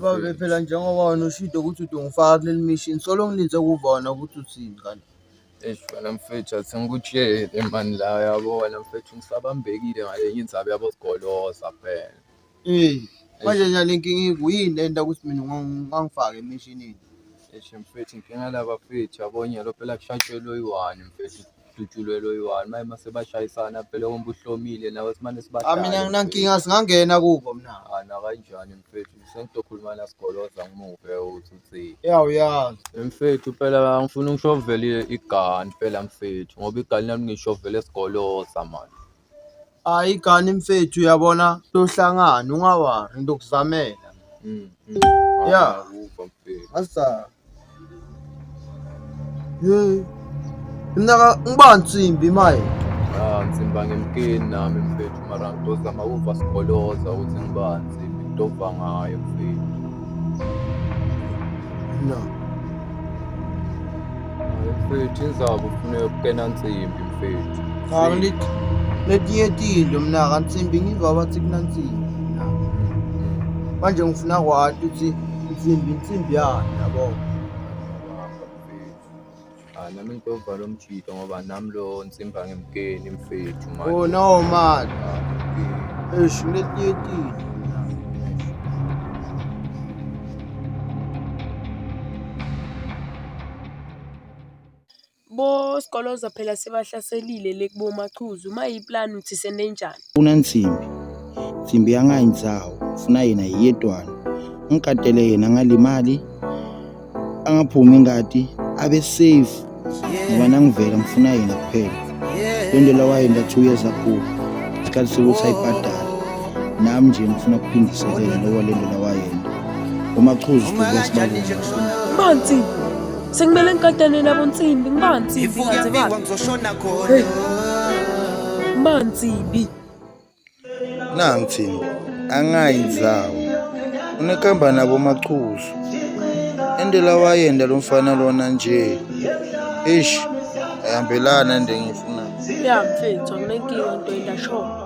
Babe phela njengoba wena ushilo ukuthi ungifaka kuleli mission solo ngilinze kuvona ukuthi uthini kanti. Wena mfethu athi ngikutshele mani la yabo wena mfethu ngisabambekile ngalenye indzaba yabo sigoloza phela. Manje nje lenkinga ikuyini lento ukuthi mina ungangifaka emissionini. Mfethu inkinga laba mfethu yabonye lo phela kushatshelwe oyi-1 mfethu kudutshulelwe oyi-1 maye mase bashayisana phela wombe uhlomile nawe simane sibadala. Mina nginankinga singangena kubo mina. Na kanjani mfethu sengizokhuluma la sigoloza ngimuve uthi. Yazi. Mfethu phela ngifuna ungishovele igani phela mfethu ngoba igani nami ngishovele sigoloza manje. Igani mfethu uyabona tohlangana ungawari ngizokuzamela. Yeah. Asa. Mina ngiba nsimbi maye. Nsimba ngemkeni nami mfethu mara ngizozama ukuva sigoloza ukuthi ngiba nsimbi ngidova ngayo mfethu. No. Mfethu inzaba ufuna ukukena nsimbi mfethu. Ngithi letiyetilo mina kansimbi ngiva bathi kunansimbi. Manje ngifuna kwathi ukuthi insimbi yani yabo. Nami ngidova lo mjito ngoba nami lo nsimba ngemkeni mfethu manje. Oh no man. Letiyetilo. Bo sigoloza phela sebahlaselile lekubo machuzu mayiplan uthi senenjani. Unansimbi. Nsimbi yangayindzawo ufuna yena yedwana. Ngikatele yena ngalimali angaphumi ingadi abe safe. Ngoba nangivela ngifuna yena kuphela. Lento la wayenda 2 years ago. Isikhathi sokuthi ayibhadala. Nami nje ngifuna kuphindiselela lo walendo la wayenda. Umachuzu kubesibalo. Banzi. Sengimele ngikatane nabo nsimbi ngibanzi ngaze bani. Banzi. Nangithini angayindzawo unekamba nabo machuzu endela wayenda lo mfana lona nje ayambelana nje ngifuna mfethu akunenkinga into endasho.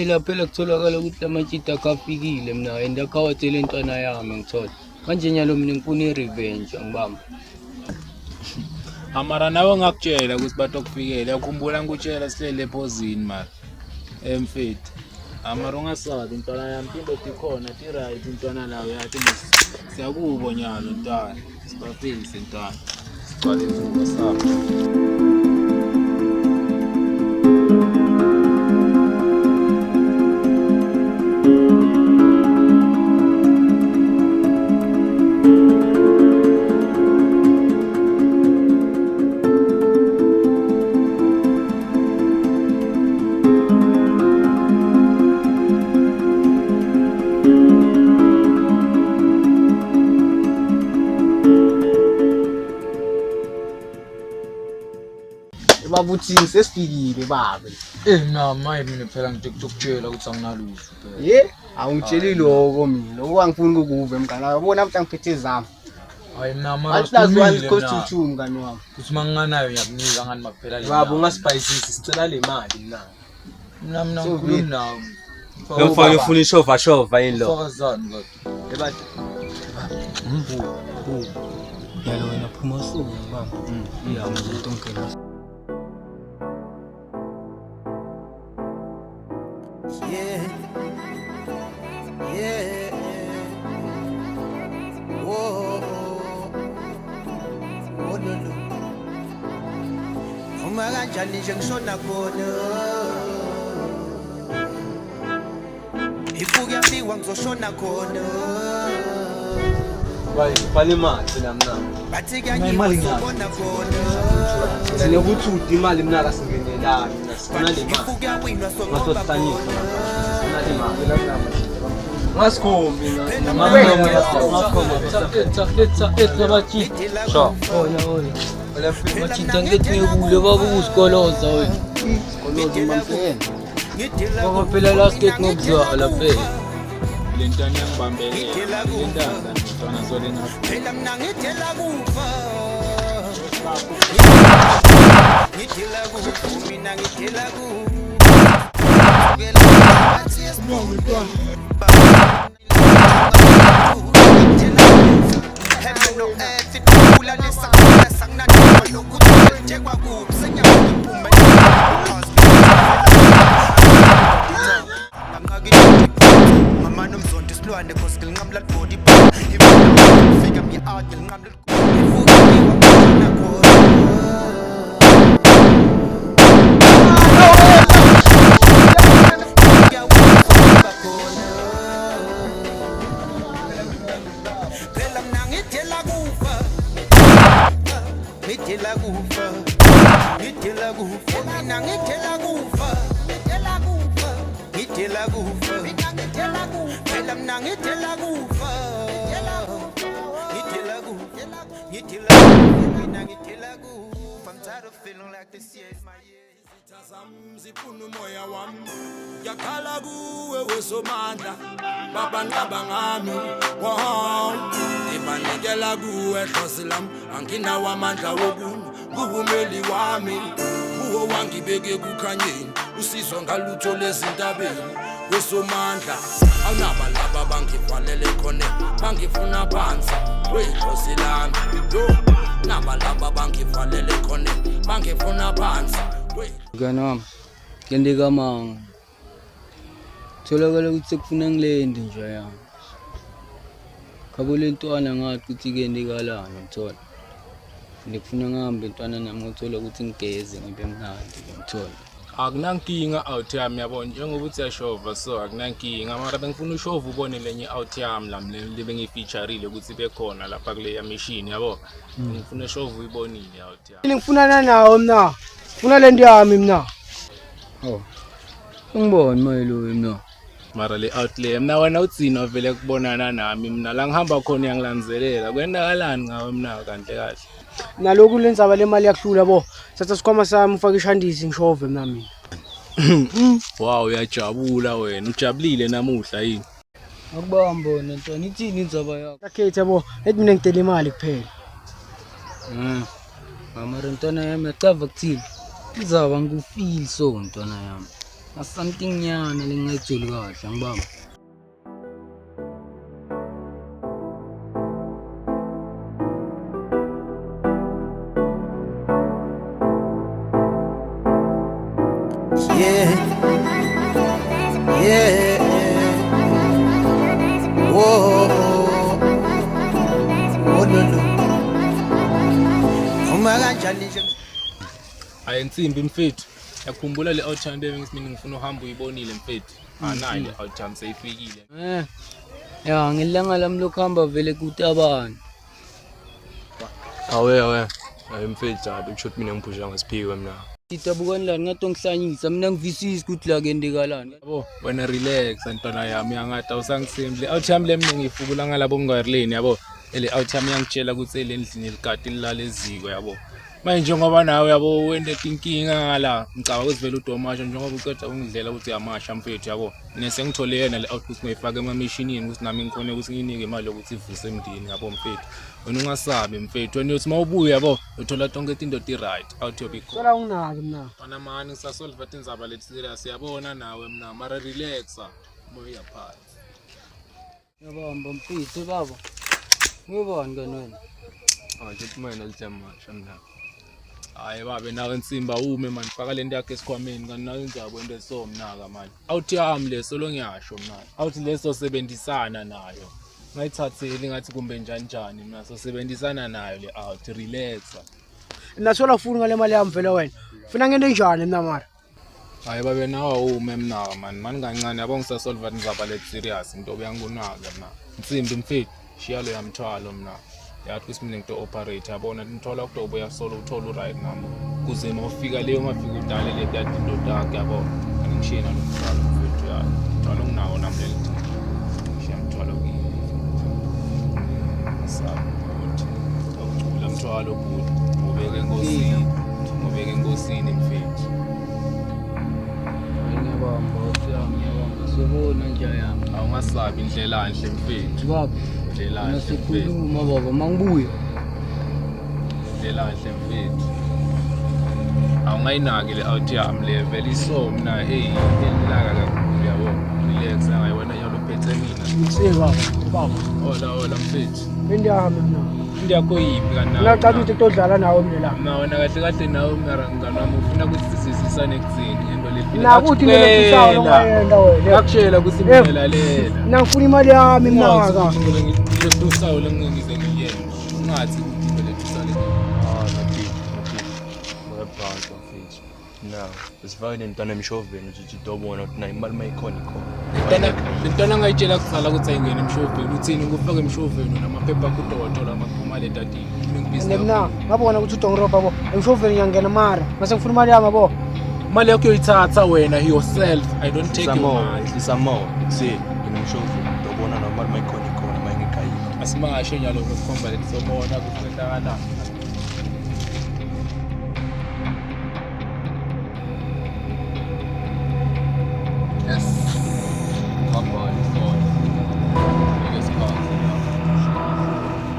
La phela kutholakala ukuthi amantshita akafikile mina and akhawathele intwana yami ngithola manje nyalo mina ngifuna i-revenge angibamba. Amara nawe ngakutshela ukuthi batokufikela yakhumbula ngikutshela sihlele ephozini mara mfethu amara ungasabi intwana yami into ikhona ti-right intwana lawo yathi siyakubo nyalo ntwana sibafise intwana sicwale izinto sami. Babuthi sesifikile babe. Maye mina phela ngikutshela ukuthi anginalutho phela. Awungitsheli lokho mina. Owangifuna ukukuve mngana. Yabona mhla ngiphethe izami. Hayi nama asilazi cost ngani wami. Kuthi manginganayo ngiyakunika ngani makuphela le. Baba ungasipayisisi sicela le mali mina. Mina ngikhuluma nawe. Ngifake ufuna ishova yini lo. Fokazani kodwa. Ebathi. Yalo wena phuma suku baba. Umuntu ongena. Uma kanjani nje ngishona khona ifuku yabiwa ngizoshona khona Bale imali phela mina. bathi kuyanyima ngizobona khona Sinokuthi uthi imali mina akasingenelani. Sifuna le mali. ifuku yawinwa Ngasohlanyisa. Sifuna le mali. Ungasikhomi Etsa bachita. Sure. Oya. Bachita ngekule babusikoloza wena. Sikoloza mampela. Ngoba phela last gate ngokuzala phela. Le ntwana yangibambele le ntanga ntwana sole ngapha phela mina ngithela kufa ngithela kufa mina ngithela mama nomzonto isilwane cause ngilinqamla body fika mi out ngilinqamla phela mina ngithela kufa ngithela kufa ngithela kufa mina ngithela kufa ngithela kufa phela mina ngithela kufa ngithela kufa mina ngithela kufa I'm tired of feeling like this year is my year zifuna umoya wami yakhala kuwe wesomandla babanqaba ngami wow ibanikela kuwe hlosi lami anginawo amandla wokunye kuhumeli wami kuwo wangibeke kukhanyeni usizwa ngalutho lezintabeni wesomandla awunaba laba bangivalele khona bangifuna phansi wehlosi lami yo naba laba bangivalele khona bangifuna phansi. Mngani wami, ngiyandika manga. Tholakala ukuthi sekufuna ngilende nje yami. Khabo lentwana ngathi ukuthi kuyendikalana ngithola. Ngikufuna ngihambe intwana nami ngithola ukuthi ngigeze ngibe mnandi ngithola. Akunankinga out yami yabo njengoba uthi yashova so akunankinga mara bengifuna ushova ubone lenye out yami lami libe ngifeatureile ukuthi bekhona lapha kule ya machine yabo ngifuna ushova uyibonile out yami ngifuna nawo mina ufuna lento yami mina oh ngibona mayelo mina mara le outlay mina wena utsina vele kubonana nami mina la ngihamba khona yangilanzelela kwendakalani ngawe mina kanhle kahle naloku lenzaba le mali yakuhlula bo satha sikhoma sami ufaka ishandisi ngishove mina mina wow uyajabula wena ujabulile namuhla yini akubamba wena ntwana ithini indzaba yakho akhethe bo ethi mina ngidela imali kuphela mama ntwana yami acava kuthini izaba ngikufeel so ntwana yami something nyana lengayitholi kahle ngibamba yeah whoa no uma kanjani nje ayinsimbi mfethu yakukhumbula le outcome bengisimini ngifuna uhamba uyibonile mfethu anayi le outcome seyifikile ya ngilanga lami lokuhamba vele kutabani awe hayi mfethu abi kusho mina ngiphusha ngesiphiwe mina Sitabukani la ngatongihlanyisa mina ngivisisi ukuthi la kendekalani yabo wena relax ntwana yami yangathi awusangisimbi outcome le mina ngifukula ngalabo ngwarleni yabo ele outcome yangitshela ukuthi elendlini elikati lilala eziko yabo manje ngoba nawe yabo wende inkinga ngala ngicaba ukuthi vele uDomasha njengoba uqeda ungidlela ukuthi yamasha mfethu yabo nese ngithole yena le output ngiyifaka emamashinini ukuthi nami ngikhona ukuthi nginike imali yokuthi ivuse emndini yabo mfethu wena ungasabi mfethu wena uthi mawubuya yabo uthola tonke into right out your big sola ungazi mina mana mani ngisasolve indzaba lethi serious yabona nawe mina mara relaxa moya phansi yabamba mfethu baba ngibona kanwena ngithi mina lijamasha mina hayi babe nawe insimba ume manje faka lento yakhe esikhwameni kanti nayo indzaba into esomnaka manje awuthi yami leso lo ngiyasho mina awuthi leso sebenzisana nayo ngayithatheli ngathi kumbe njani mina sosebenzisana nayo le out relaxa nasola ufuna ngale mali yami vele wena ufuna ngento enjani mina mara hayi babe nawe ume mnaka mani kancane yabo ngisasolve indzaba lethi serious into obuyangunaka mina insimbi mfethu shiya lo yamthwalo mina yathi kusimine ngito operate yabona ngithola ukuthi ubuya solo uthola right nami kuze mawufika leyo mafika udale le kade into yakhe yabo ngishina nomthwalo mfethu ya thwalo nginawo nami leli Awucula mthwalo bhuti. Ngobeke enkosini mfethu. Ngiyabamba sibona nje yami. Awungasabi indlela enhle mfethu. Baba, Indlela enhle mfethu. nasikhuluma baba mangibuye. Indlela enhle mfethu. Awungayinaki le out yami le vele isomna elilaka kakhulu yabo. Relax angayibona nyalo phethe mina. Ngitse baba. Hola mfethu. Indiyami mina. Into yakho yiphi kana? Ngiyacela ukuthi todlala nawe mina la. Nawe kahle nawe ngani wami ufuna ukuthi sisizisane ekuthini into le. Nakuthi ngeke usawo lomayenda wena. Ngakutshela ukuthi imelalela. Mina ngifuna imali yami mnaka. Ngile usawo lengize ngiyenza. Ungathi ukuthi into le tusale. Nathi. Bayabhanka mfethu. Now, besifake nentwana emshoveni ukuthi dobona ukuthi nayo imali mayikhona ikhona. Lentwana angayitshela kusala ukuthi ayingene emshoveni uthini ngufaka emshoveni namaphepha kudokotela amakhuma le tatini. Mina ngabona ukuthi udongiroba bo. Emshoveni ngiyangena mara. Mase ngifuna imali yami bo. Imali yakho uyithatha wena yourself. I don't take your money. Isamo. See, ngemshoveni dobona nayo imali mayikhona ikhona mayingekayi. Asimashe nyalo ngokukhomba le sobona kusentakala. Yes. Come on, phone. Niggas cars.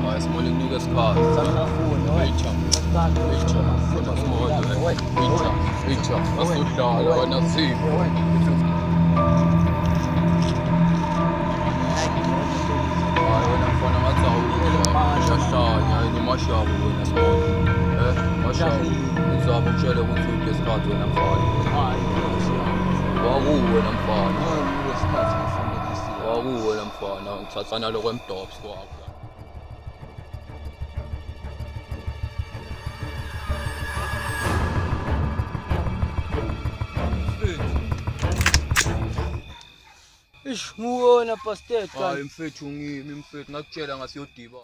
Oh, it's more than niggas cars. Reach up. Reach up. That's so shy. I wanna see. Wakuwe mfana ngithathana lo kwemdops kwakho. Muona pastet. Hayi mfethu ngimi mfethu ngakutshela ngasiyodiba.